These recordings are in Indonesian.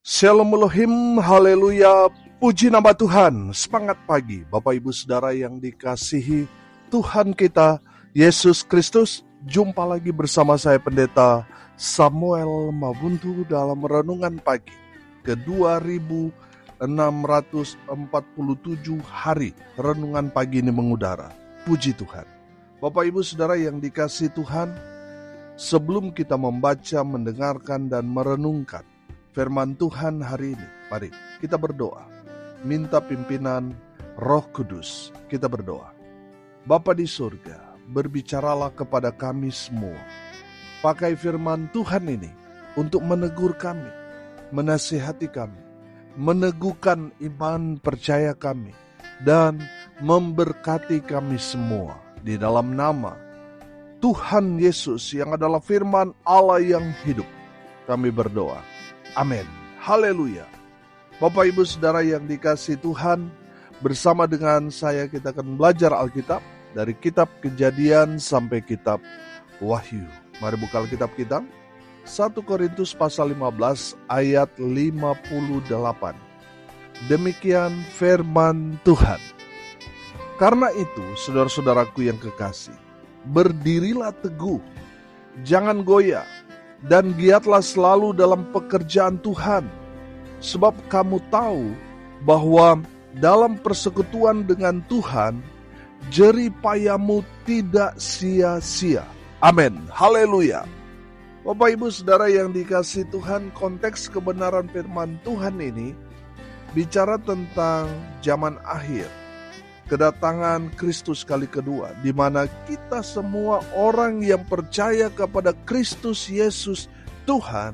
Shalom Elohim, haleluya, puji nama Tuhan. Semangat pagi Bapak Ibu Saudara yang dikasihi Tuhan kita Yesus Kristus. Jumpa lagi bersama saya Pendeta Samuel Mabuntu dalam Renungan Pagi ke 2647 hari Renungan Pagi ini mengudara. Puji Tuhan. Bapak Ibu Saudara yang dikasihi Tuhan, sebelum kita membaca, mendengarkan dan merenungkan firman Tuhan hari ini, mari kita berdoa. Minta pimpinan Roh Kudus. Kita berdoa. Bapa di surga, berbicaralah kepada kami semua. Pakai firman Tuhan ini untuk menegur kami, menasihati kami, meneguhkan iman percaya kami, dan memberkati kami semua. Di dalam nama Tuhan Yesus yang adalah firman Allah yang hidup, kami berdoa. Amin. Haleluya. Bapak Ibu Saudara yang dikasihi Tuhan, bersama dengan saya kita akan belajar Alkitab dari kitab Kejadian sampai kitab Wahyu. Mari buka Alkitab kita. 1 Korintus pasal 15 ayat 58. Demikian firman Tuhan. Karena itu, saudara-saudaraku yang kekasih, berdirilah teguh, jangan goyah, dan giatlah selalu dalam pekerjaan Tuhan, sebab kamu tahu bahwa dalam persekutuan dengan Tuhan, jerih payahmu tidak sia-sia. Amin. Haleluya. Bapak Ibu Saudara yang dikasihi Tuhan, konteks kebenaran firman Tuhan ini bicara tentang zaman akhir, kedatangan Kristus kali kedua, di mana kita semua orang yang percaya kepada Kristus Yesus Tuhan,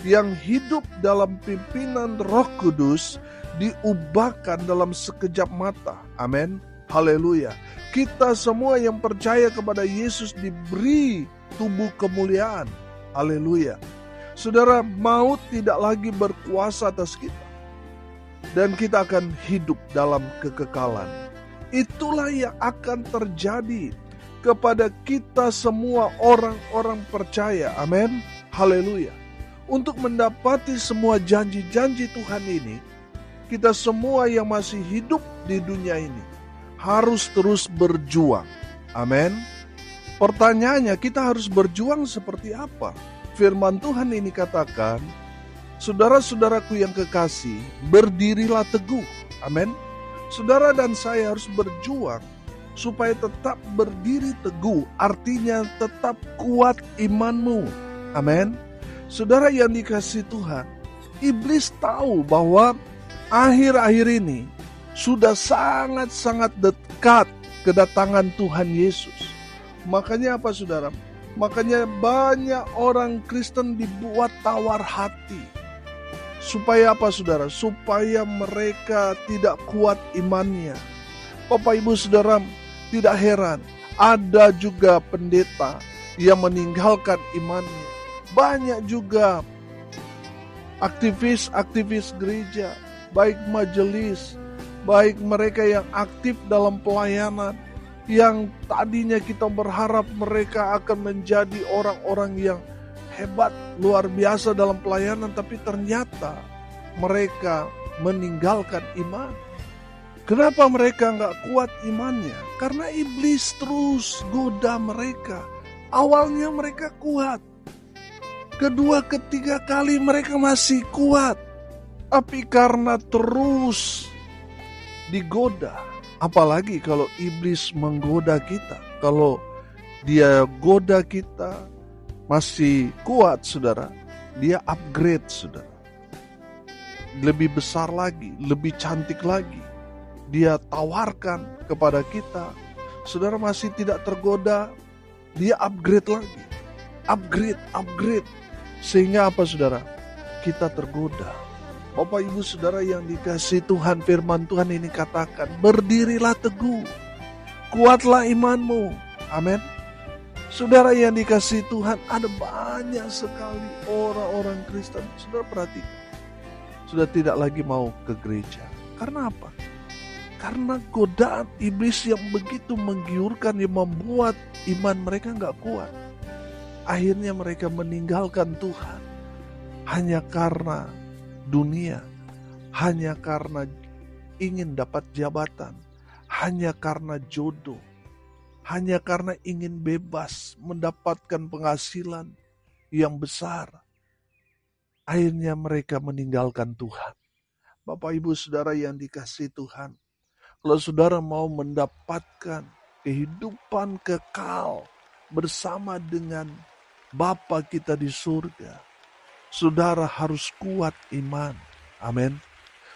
yang hidup dalam pimpinan Roh Kudus, diubahkan dalam sekejap mata. Amin. Haleluya. Kita semua yang percaya kepada Yesus diberi tubuh kemuliaan. Haleluya. Saudara, maut tidak lagi berkuasa atas kita, dan kita akan hidup dalam kekekalan. Itulah yang akan terjadi kepada kita semua orang-orang percaya. Amin. Haleluya. Untuk mendapati semua janji-janji Tuhan ini, kita semua yang masih hidup di dunia ini harus terus berjuang. Amin. Pertanyaannya, kita harus berjuang seperti apa? Firman Tuhan ini katakan, saudara-saudaraku yang kekasih, berdirilah teguh. Amin. Saudara dan saya harus berjuang supaya tetap berdiri teguh, artinya tetap kuat imanmu. Amin. Saudara yang dikasihi Tuhan, iblis tahu bahwa akhir-akhir ini sudah sangat-sangat dekat kedatangan Tuhan Yesus. Makanya apa saudara? Makanya banyak orang Kristen dibuat tawar hati. Supaya apa saudara? Supaya mereka tidak kuat imannya. Bapak Ibu Saudara, tidak heran ada juga pendeta yang meninggalkan imannya. Banyak juga aktivis-aktivis gereja, baik majelis, baik mereka yang aktif dalam pelayanan, yang tadinya kita berharap mereka akan menjadi orang-orang yang hebat, luar biasa dalam pelayanan, tapi ternyata mereka meninggalkan iman. Kenapa mereka nggak kuat imannya? Karena iblis terus goda mereka. Awalnya mereka kuat, kedua, ketiga kali mereka masih kuat, tapi karena terus digoda. Apalagi kalau iblis menggoda kita, kalau dia goda kita masih kuat saudara, dia upgrade saudara, lebih besar lagi, lebih cantik lagi, dia tawarkan kepada kita. Saudara masih tidak tergoda, dia upgrade lagi, upgrade, sehingga apa saudara? Kita tergoda. Bapak Ibu Saudara yang dikasihi Tuhan, firman Tuhan ini katakan, berdirilah teguh, kuatlah imanmu. Amin. Saudara yang dikasihi Tuhan, ada banyak sekali orang-orang Kristen, saudara perhatikan, sudah tidak lagi mau ke gereja. Karena apa? Karena godaan iblis yang begitu menggiurkan, yang membuat iman mereka gak kuat. Akhirnya mereka meninggalkan Tuhan hanya karena dunia, hanya karena ingin dapat jabatan, hanya karena jodoh, hanya karena ingin bebas mendapatkan penghasilan yang besar. Akhirnya mereka meninggalkan Tuhan. Bapak Ibu Saudara yang dikasihi Tuhan, kalau saudara mau mendapatkan kehidupan kekal bersama dengan Bapa kita di surga, saudara harus kuat iman. Amin.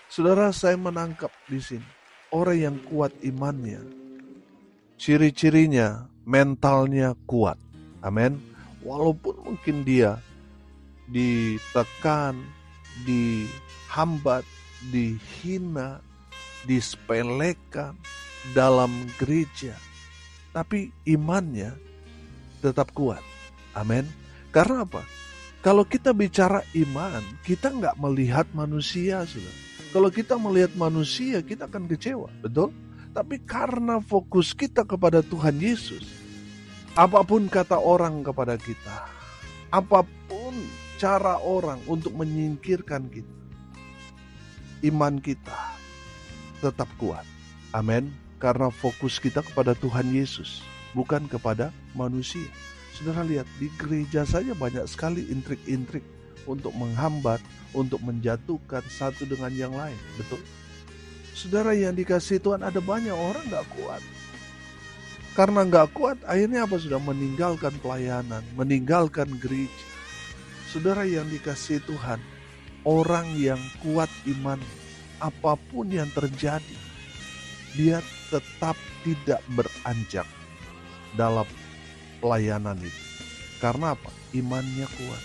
Saudara, saya menangkap di sini orang yang kuat imannya, ciri-cirinya mentalnya kuat. Amin. Walaupun mungkin dia ditekan, dihambat, dihina, disepelekan dalam gereja, tapi imannya tetap kuat. Amin. Karena apa? Kalau kita bicara iman, kita nggak melihat manusia, saudara. Kalau kita melihat manusia, kita akan kecewa, betul? Tapi karena fokus kita kepada Tuhan Yesus, apapun kata orang kepada kita, apapun cara orang untuk menyingkirkan kita, iman kita tetap kuat. Amin. Karena fokus kita kepada Tuhan Yesus, bukan kepada manusia. Saudara lihat, di gereja saja banyak sekali intrik-intrik untuk menghambat, untuk menjatuhkan satu dengan yang lain. Betul? Saudara yang dikasihi Tuhan, ada banyak orang gak kuat. Karena gak kuat, akhirnya apa? Sudah meninggalkan pelayanan, meninggalkan gereja. Saudara yang dikasihi Tuhan, orang yang kuat iman, apapun yang terjadi, dia tetap tidak beranjak dalam pelayanan itu. Karena apa? Imannya kuat.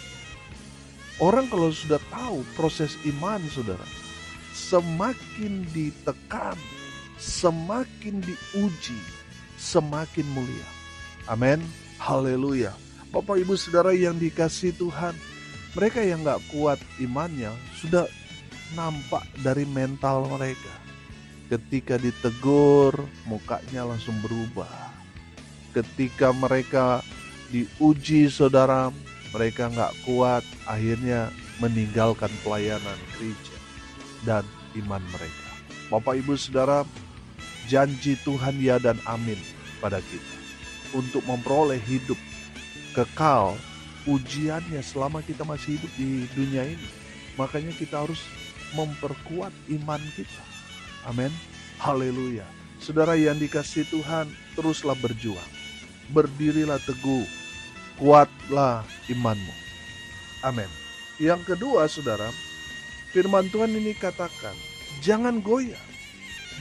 Orang kalau sudah tahu proses iman, saudara, semakin ditekan, semakin diuji, semakin mulia. Amin. Haleluya. Bapak Ibu Saudara yang dikasihi Tuhan, mereka yang gak kuat imannya sudah nampak dari mental mereka. Ketika ditegur, mukanya langsung berubah. Ketika mereka diuji, saudara, mereka gak kuat, akhirnya meninggalkan pelayanan gereja dan iman mereka. Bapak Ibu Saudara, janji Tuhan ya dan amin pada kita untuk memperoleh hidup kekal, ujiannya selama kita masih hidup di dunia ini. Makanya kita harus memperkuat iman kita. Amin. Haleluya. Saudara yang dikasihi Tuhan, teruslah berjuang. Berdirilah teguh. Kuatlah imanmu. Amin. Yang kedua, saudara, firman Tuhan ini katakan, jangan goyah.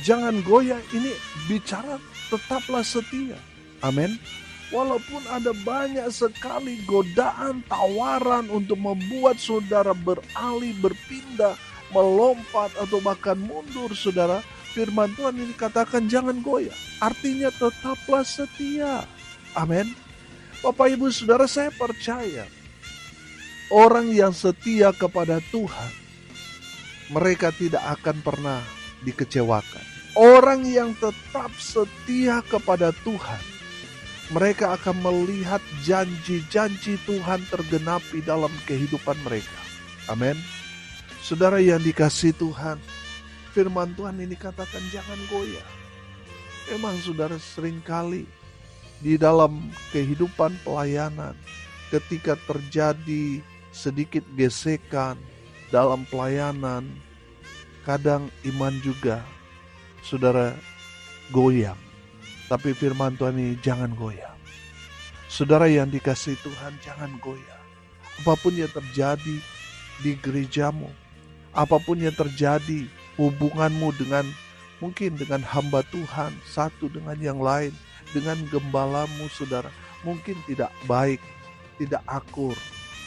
Jangan goyah, ini bicara tetaplah setia. Amin. Walaupun ada banyak sekali godaan, tawaran untuk membuat saudara beralih, berpindah, melompat atau bahkan mundur, saudara, firman Tuhan ini katakan jangan goyah. Artinya tetaplah setia. Amin. Bapak Ibu Saudara, saya percaya orang yang setia kepada Tuhan, mereka tidak akan pernah dikecewakan. Orang yang tetap setia kepada Tuhan, mereka akan melihat janji-janji Tuhan tergenapi dalam kehidupan mereka. Amin. Saudara yang dikasihi Tuhan, firman Tuhan ini katakan jangan goyah. Memang saudara, seringkali di dalam kehidupan pelayanan, ketika terjadi sedikit gesekan dalam pelayanan, kadang iman juga saudara goyang. Tapi firman Tuhan ini jangan goyah. Saudara yang dikasihi Tuhan, jangan goyah. Apapun yang terjadi di gerejamu, apapun yang terjadi hubunganmu dengan mungkin dengan hamba Tuhan, satu dengan yang lain, dengan gembalamu, saudara, mungkin tidak baik, tidak akur.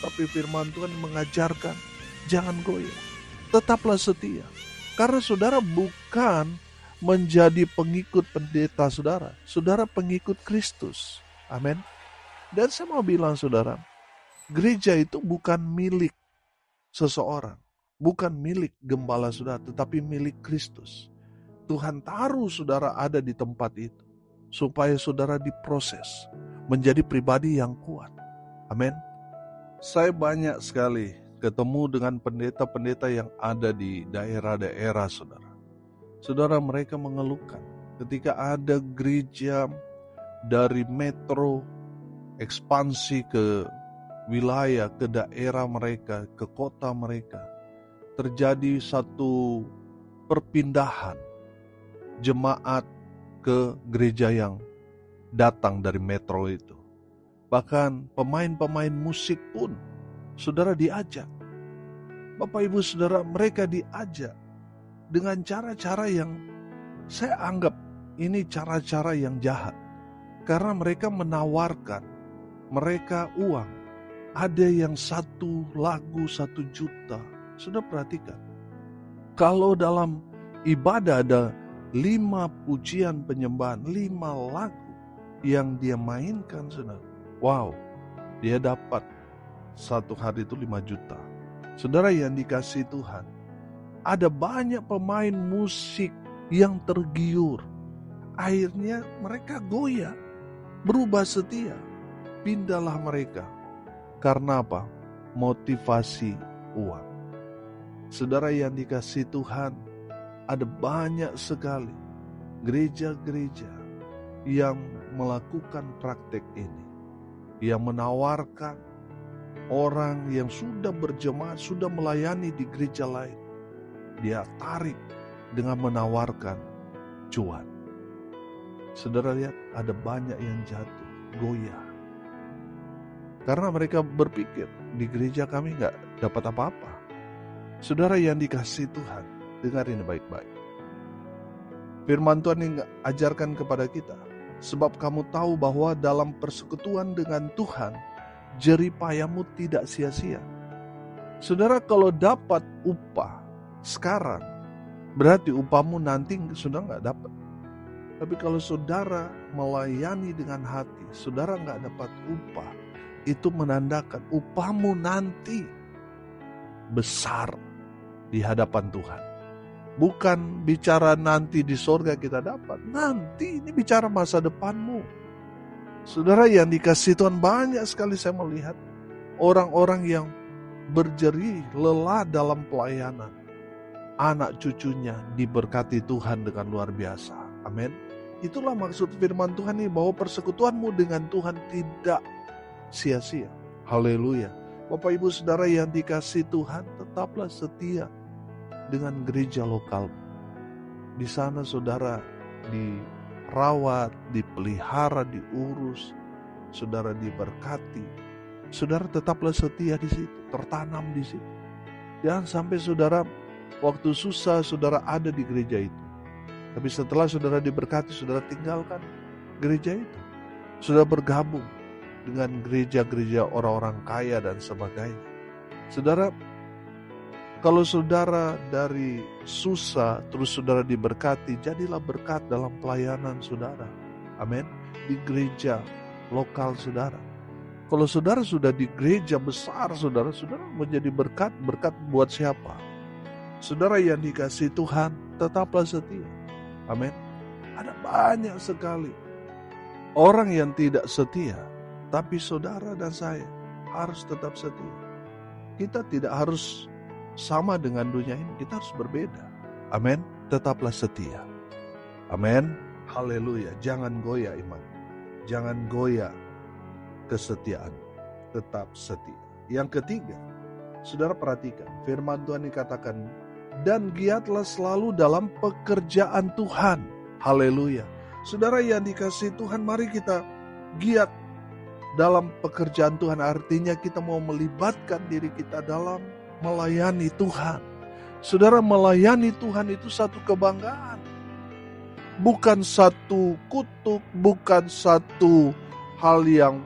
Tapi firman Tuhan mengajarkan jangan goyah. Tetaplah setia. Karena saudara bukan menjadi pengikut pendeta saudara. Saudara pengikut Kristus. Amin. Dan saya mau bilang saudara, gereja itu bukan milik seseorang. Bukan milik gembala saudara, tetapi milik Kristus. Tuhan taruh saudara ada di tempat itu, supaya saudara diproses menjadi pribadi yang kuat. Amin. Saya banyak sekali ketemu dengan pendeta-pendeta yang ada di daerah-daerah, saudara. Saudara, mereka mengeluhkan ketika ada gereja dari metro ekspansi ke wilayah, ke daerah mereka, ke kota mereka, terjadi satu perpindahan jemaat ke gereja yang datang dari metro itu. Bahkan pemain-pemain musik pun, saudara, diajak. Bapak Ibu Saudara, mereka diajak dengan cara-cara yang saya anggap ini cara-cara yang jahat. Karena mereka menawarkan mereka uang. Ada yang 1 lagu 1 juta. Sudah perhatikan. Kalau dalam ibadah ada 5 pujian penyembahan, 5 lagu yang dia mainkan, saudara. Wow, dia dapat 1 hari itu 5 juta. Saudara yang dikasihi Tuhan, ada banyak pemain musik yang tergiur. Akhirnya mereka goyah, berubah setia. Pindahlah mereka. Karena apa? Motivasi uang. Saudara yang dikasihi Tuhan, ada banyak sekali gereja-gereja yang melakukan praktek ini. Yang menawarkan orang yang sudah berjemaat, sudah melayani di gereja lain. Dia tarik dengan menawarkan cuan. Saudara lihat, ada banyak yang jatuh, goyah. Karena mereka berpikir, di gereja kami gak dapat apa-apa. Saudara yang dikasihi Tuhan, dengar ini baik-baik. Firman Tuhan yang ajarkan kepada kita, sebab kamu tahu bahwa dalam persekutuan dengan Tuhan, jerih payahmu tidak sia-sia. Saudara, kalau dapat upah sekarang, berarti upahmu nanti sudah gak dapat. Tapi kalau saudara melayani dengan hati, saudara gak dapat upah, itu menandakan upahmu nanti besar di hadapan Tuhan. Bukan bicara nanti di sorga kita dapat, nanti ini bicara masa depanmu. Saudara yang dikasihi Tuhan, banyak sekali saya melihat orang-orang yang berjerih lelah dalam pelayanan. Anak cucunya diberkati Tuhan dengan luar biasa. Amin. Itulah maksud firman Tuhan ini, bahwa persekutuanmu dengan Tuhan tidak sia-sia. Haleluya. Bapak Ibu Saudara yang dikasihi Tuhan, tetaplah setia dengan gereja lokal. Di sana saudara dirawat, dipelihara, diurus, saudara diberkati. Saudara tetaplah setia di situ, tertanam di situ. Jangan sampai saudara waktu susah saudara ada di gereja itu. Tapi setelah saudara diberkati, saudara tinggalkan gereja itu. Saudara bergabung dengan gereja-gereja orang-orang kaya dan sebagainya. Saudara, kalau saudara dari susah, terus saudara diberkati, jadilah berkat dalam pelayanan saudara. Amin. Di gereja lokal saudara. Kalau saudara sudah di gereja besar saudara menjadi berkat buat siapa? Saudara yang dikasihi Tuhan, tetaplah setia. Amin. Ada banyak sekali orang yang tidak setia, tapi saudara dan saya harus tetap setia. Kita tidak harus sama dengan dunia ini, kita harus berbeda. Amin. Tetaplah setia. Amin. Haleluya. Jangan goyah iman. Jangan goyah kesetiaan. Tetap setia. Yang ketiga, saudara perhatikan, firman Tuhan dikatakan, dan giatlah selalu dalam pekerjaan Tuhan. Haleluya. Saudara yang dikasihi Tuhan, mari kita giat dalam pekerjaan Tuhan. Artinya kita mau melibatkan diri kita dalam melayani Tuhan. Saudara, melayani Tuhan itu satu kebanggaan. Bukan satu kutuk, bukan satu hal yang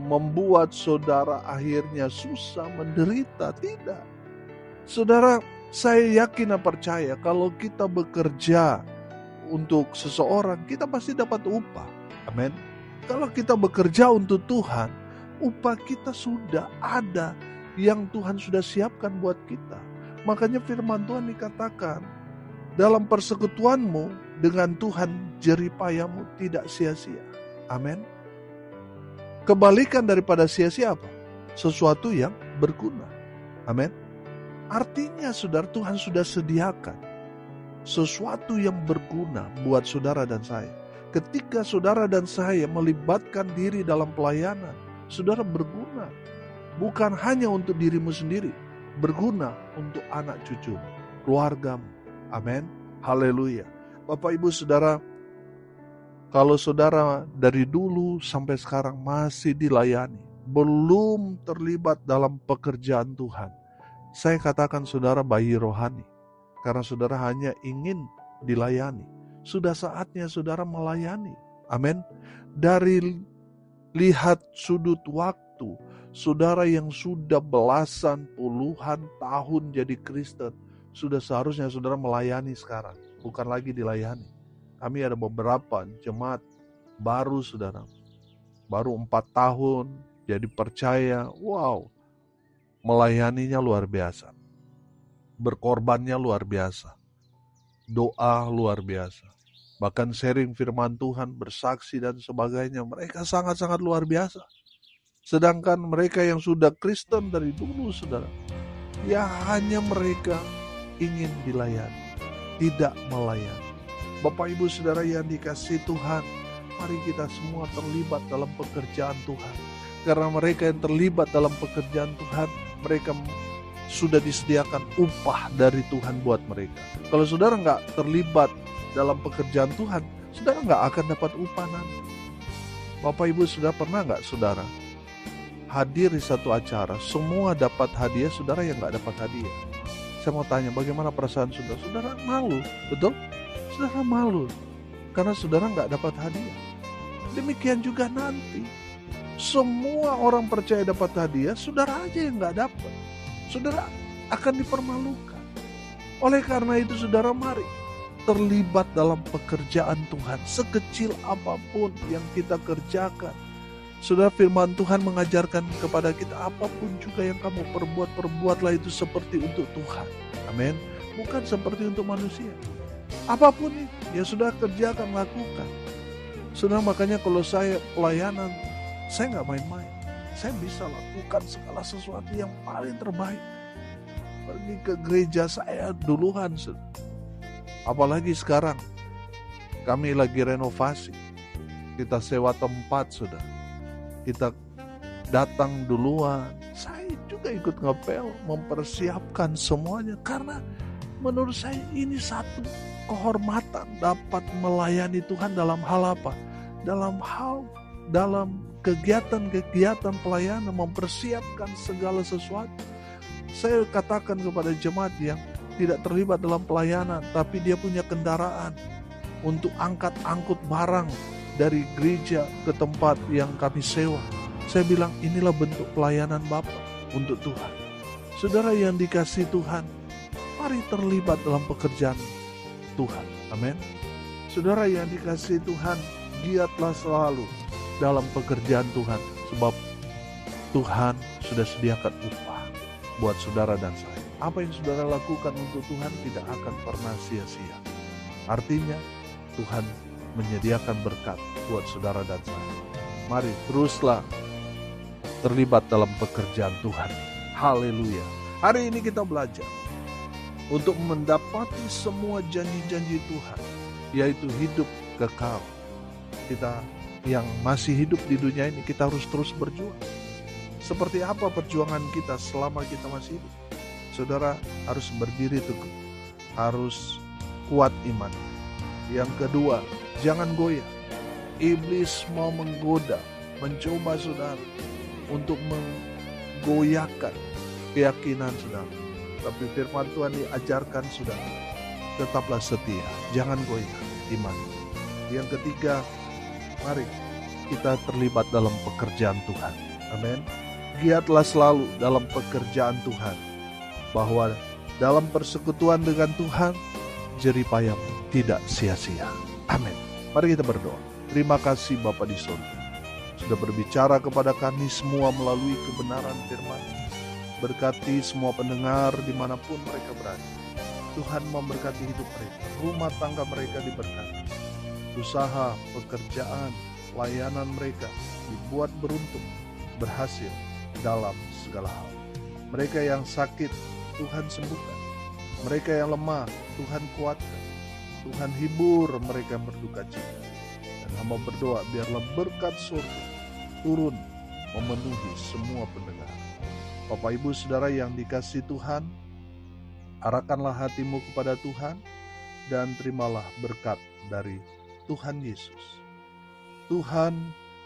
membuat saudara akhirnya susah, menderita. Tidak. Saudara, saya yakin dan percaya kalau kita bekerja untuk seseorang, kita pasti dapat upah. Amin. Kalau kita bekerja untuk Tuhan, upah kita sudah ada yang Tuhan sudah siapkan buat kita. Makanya firman Tuhan dikatakan, dalam persekutuanmu dengan Tuhan, jerih payahmu tidak sia-sia. Amin. Kebalikan daripada sia-sia apa? Sesuatu yang berguna. Amin. Artinya saudara, Tuhan sudah sediakan sesuatu yang berguna buat saudara dan saya. Ketika saudara dan saya melibatkan diri dalam pelayanan, saudara berguna. Bukan hanya untuk dirimu sendiri, berguna untuk anak cucumu, keluargamu. Amin. Haleluya. Bapak Ibu Saudara, kalau saudara dari dulu sampai sekarang masih dilayani, belum terlibat dalam pekerjaan Tuhan, saya katakan saudara bayi rohani. Karena saudara hanya ingin dilayani. Sudah saatnya saudara melayani. Amin. Dari lihat sudut waktu, saudara yang sudah belasan puluhan tahun jadi Kristen, sudah seharusnya saudara melayani sekarang, bukan lagi dilayani. Kami ada beberapa jemaat baru saudara, baru 4 tahun jadi percaya. Wow, melayaninya luar biasa, berkorbannya luar biasa, doa luar biasa, bahkan sharing firman Tuhan, bersaksi dan sebagainya. Mereka sangat-sangat luar biasa. Sedangkan mereka yang sudah Kristen dari dulu saudara, ya hanya mereka ingin dilayani, tidak melayani. Bapak Ibu Saudara yang dikasihi Tuhan, mari kita semua terlibat dalam pekerjaan Tuhan. Karena mereka yang terlibat dalam pekerjaan Tuhan, mereka sudah disediakan upah dari Tuhan buat mereka. Kalau saudara nggak terlibat dalam pekerjaan Tuhan, saudara nggak akan dapat upah nanti. Bapak Ibu sudah pernah nggak saudara hadir di satu acara, semua dapat hadiah, saudara yang nggak dapat hadiah? Saya mau tanya, bagaimana perasaan saudara? Saudara malu, betul? Saudara malu karena saudara nggak dapat hadiah. Demikian juga nanti, semua orang percaya dapat hadiah, saudara aja yang nggak dapat. Saudara akan dipermalukan. Oleh karena itu saudara, mari terlibat dalam pekerjaan Tuhan. Sekecil apapun yang kita kerjakan, saudara, firman Tuhan mengajarkan kepada kita, apapun juga yang kamu perbuat, perbuatlah itu seperti untuk Tuhan. Amin. Bukan seperti untuk manusia. Apapun itu, ya sudah kerjakan, lakukan. Saudara, makanya kalau saya pelayanan, saya nggak main-main. Saya bisa lakukan segala sesuatu yang paling terbaik. Pergi ke gereja saya duluan. Apalagi sekarang, kami lagi renovasi. Kita sewa tempat sudah. Kita datang duluan. Saya juga ikut ngepel, mempersiapkan semuanya. Karena menurut saya ini satu kehormatan dapat melayani Tuhan dalam hal apa? Dalam kegiatan-kegiatan pelayanan, mempersiapkan segala sesuatu. Saya katakan kepada jemaat yang tidak terlibat dalam pelayanan, tapi dia punya kendaraan untuk angkut barang dari gereja ke tempat yang kami sewa. Saya bilang, inilah bentuk pelayanan Bapak untuk Tuhan. Saudara yang dikasihi Tuhan, mari terlibat dalam pekerjaan Tuhan. Amin. Saudara yang dikasihi Tuhan, giatlah selalu dalam pekerjaan Tuhan, sebab Tuhan sudah sediakan upah buat saudara dan saya. Apa yang saudara lakukan untuk Tuhan tidak akan pernah sia-sia. Artinya Tuhan menyediakan berkat buat saudara dan saya. Mari teruslah terlibat dalam pekerjaan Tuhan. Haleluya. Hari ini kita belajar untuk mendapati semua janji-janji Tuhan, yaitu hidup kekal. Kita yang masih hidup di dunia ini, kita harus terus berjuang. Seperti apa perjuangan kita selama kita masih hidup? Saudara harus berdiri teguh, harus kuat iman. Yang kedua, jangan goyah. Iblis mau menggoda, mencoba saudara untuk menggoyahkan keyakinan saudara. Tapi firman Tuhan diajarkan saudara, tetaplah setia, jangan goyah iman. Yang ketiga, mari kita terlibat dalam pekerjaan Tuhan. Amin. Giatlah selalu dalam pekerjaan Tuhan, bahwa dalam persekutuan dengan Tuhan, jerih payahmu tidak sia-sia. Amin. Mari kita berdoa. Terima kasih Bapa di surga, sudah berbicara kepada kami semua melalui kebenaran firman. Berkati semua pendengar dimanapun mereka berada. Tuhan memberkati hidup mereka, rumah tangga mereka diberkati, usaha, pekerjaan, layanan mereka dibuat beruntung, berhasil dalam segala hal. Mereka yang sakit, Tuhan sembuhkan. Mereka yang lemah, Tuhan kuatkan. Tuhan hibur mereka yang berduka cita. Dan hamba berdoa biarlah berkat surga turun memenuhi semua pendengar. Bapak Ibu Saudara yang dikasihi Tuhan, arahkanlah hatimu kepada Tuhan dan terimalah berkat dari Tuhan Yesus. Tuhan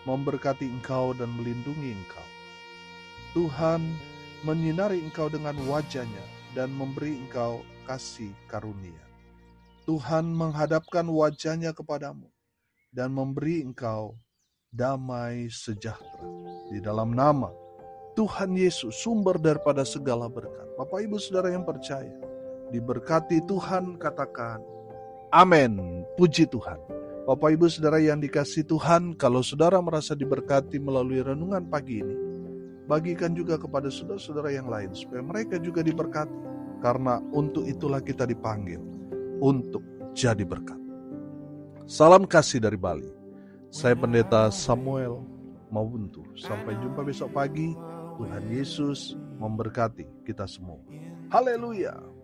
memberkati engkau dan melindungi engkau. Tuhan menyinari engkau dengan wajah-Nya dan memberi engkau kasih karunia. Tuhan menghadapkan wajah-Nya kepadamu dan memberi engkau damai sejahtera. Di dalam nama Tuhan Yesus, sumber daripada segala berkat. Bapak Ibu Saudara yang percaya, diberkati Tuhan, katakan amin. Puji Tuhan. Bapak Ibu Saudara yang dikasihi Tuhan, kalau saudara merasa diberkati melalui renungan pagi ini, bagikan juga kepada saudara-saudara yang lain supaya mereka juga diberkati. Karena untuk itulah kita dipanggil untuk jadi berkat. Salam kasih dari Bali. Saya Pendeta Samuel Mawuntu. Sampai jumpa besok pagi. Tuhan Yesus memberkati kita semua. Haleluya.